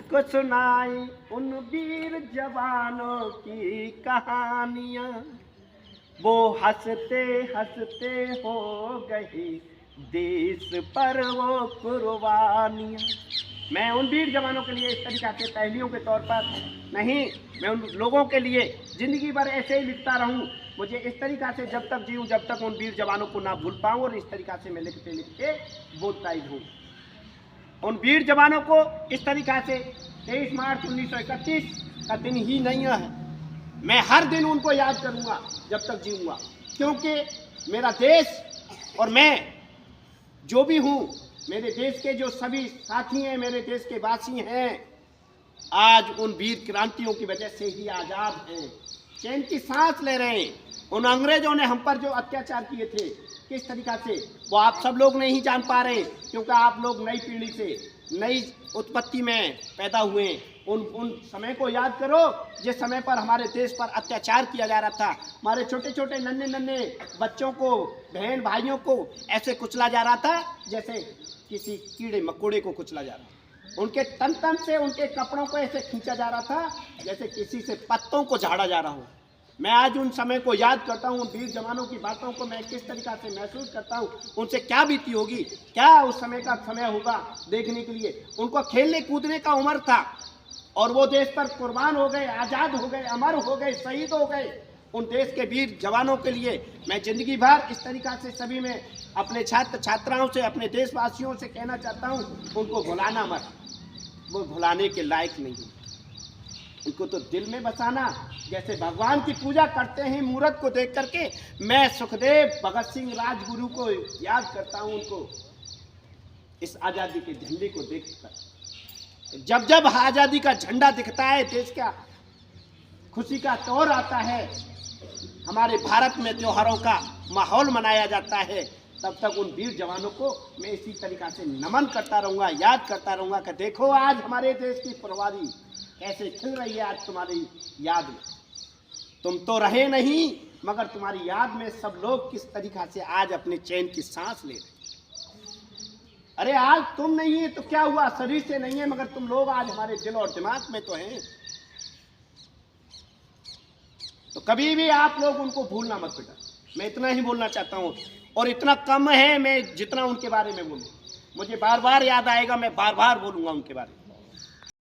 को सुनाई उन वीर जवानों की कहानियाँ, वो हंसते हंसते हो गई देश पर वो कुर्बानियाँ। मैं उन वीर जवानों के लिए इस तरीक़ा से पहेलियों के तौर पर नहीं, मैं उन लोगों के लिए ज़िंदगी भर ऐसे ही लिखता रहूं। मुझे इस तरीक़ा से जब तक जीऊँ, जब तक उन वीर जवानों को ना भूल पाऊँ, और इस तरीक़ा से मैं लिखते लिखते बोलता ही हूँ। उन वीर जवानों को इस तरीक़ा से 23 मार्च 1931 का दिन ही नहीं है, मैं हर दिन उनको याद करूँगा जब तक जीऊँगा, क्योंकि मेरा देश और मैं जो भी हूँ, मेरे देश के जो सभी साथी हैं, मेरे देश के वासी हैं, आज उन वीर क्रांतियों की वजह से ही आज़ाद हैं, चैन की सांस ले रहे हैं। उन अंग्रेजों ने हम पर जो अत्याचार किए थे किस तरीक़ा से, वो आप सब लोग नहीं जान पा रहे, क्योंकि आप लोग नई पीढ़ी से नई उत्पत्ति में पैदा हुए। उन समय को याद करो जिस समय पर हमारे देश पर अत्याचार किया जा रहा था, हमारे छोटे छोटे नन्हे नन्हे बच्चों को, बहन भाइयों को ऐसे कुचला जा रहा था जैसे किसी कीड़े मकोड़े को कुचला जा रहा। उनके तन तन से, उनके कपड़ों को ऐसे खींचा जा रहा था जैसे किसी से पत्तों को झाड़ा जा रहा हो। मैं आज उन समय को याद करता हूँ, उन वीर जवानों की बातों को मैं किस तरीक़ा से महसूस करता हूँ, उनसे क्या बीती होगी, क्या उस समय का समय होगा देखने के लिए। उनको खेलने कूदने का उम्र था और वो देश पर कुर्बान हो गए, आज़ाद हो गए, अमर हो गए, शहीद हो गए। उन देश के वीर जवानों के लिए मैं ज़िंदगी भर इस तरीक़ा से सभी में अपने छात्र छात्राओं से, अपने देशवासियों से कहना चाहता हूँ, उनको भुलाना मत, वो भुलाने के लायक नहीं है। उनको तो दिल में बसाना, जैसे भगवान की पूजा करते हैं मूर्त को देख करके। मैं सुखदेव, भगत सिंह, राजगुरु को याद करता हूँ, उनको इस आज़ादी के झंडे को देखकर। जब जब आज़ादी का झंडा दिखता है, देश का खुशी का तौर आता है, हमारे भारत में त्योहारों का माहौल मनाया जाता है, तब तक उन वीर जवानों को मैं इसी तरीक़ा से नमन करता रहूँगा, याद करता रहूँगा कि देखो आज हमारे देश की फुलवारी कैसे खिल रही है। आज तुम्हारी याद में, तुम तो रहे नहीं, मगर तुम्हारी याद में सब लोग किस तरीक़ा से आज अपने चैन की सांस ले रहे। अरे आज तुम नहीं है तो क्या हुआ, शरीर से नहीं है, मगर तुम लोग आज हमारे दिल और दिमाग में तो हैं। तो कभी भी आप लोग उनको भूलना मत बेटा। मैं इतना ही बोलना चाहता हूँ, और इतना कम है मैं जितना उनके बारे में बोलूँ। मुझे बार बार याद आएगा, मैं बार बार बोलूँगा उनके बारे में।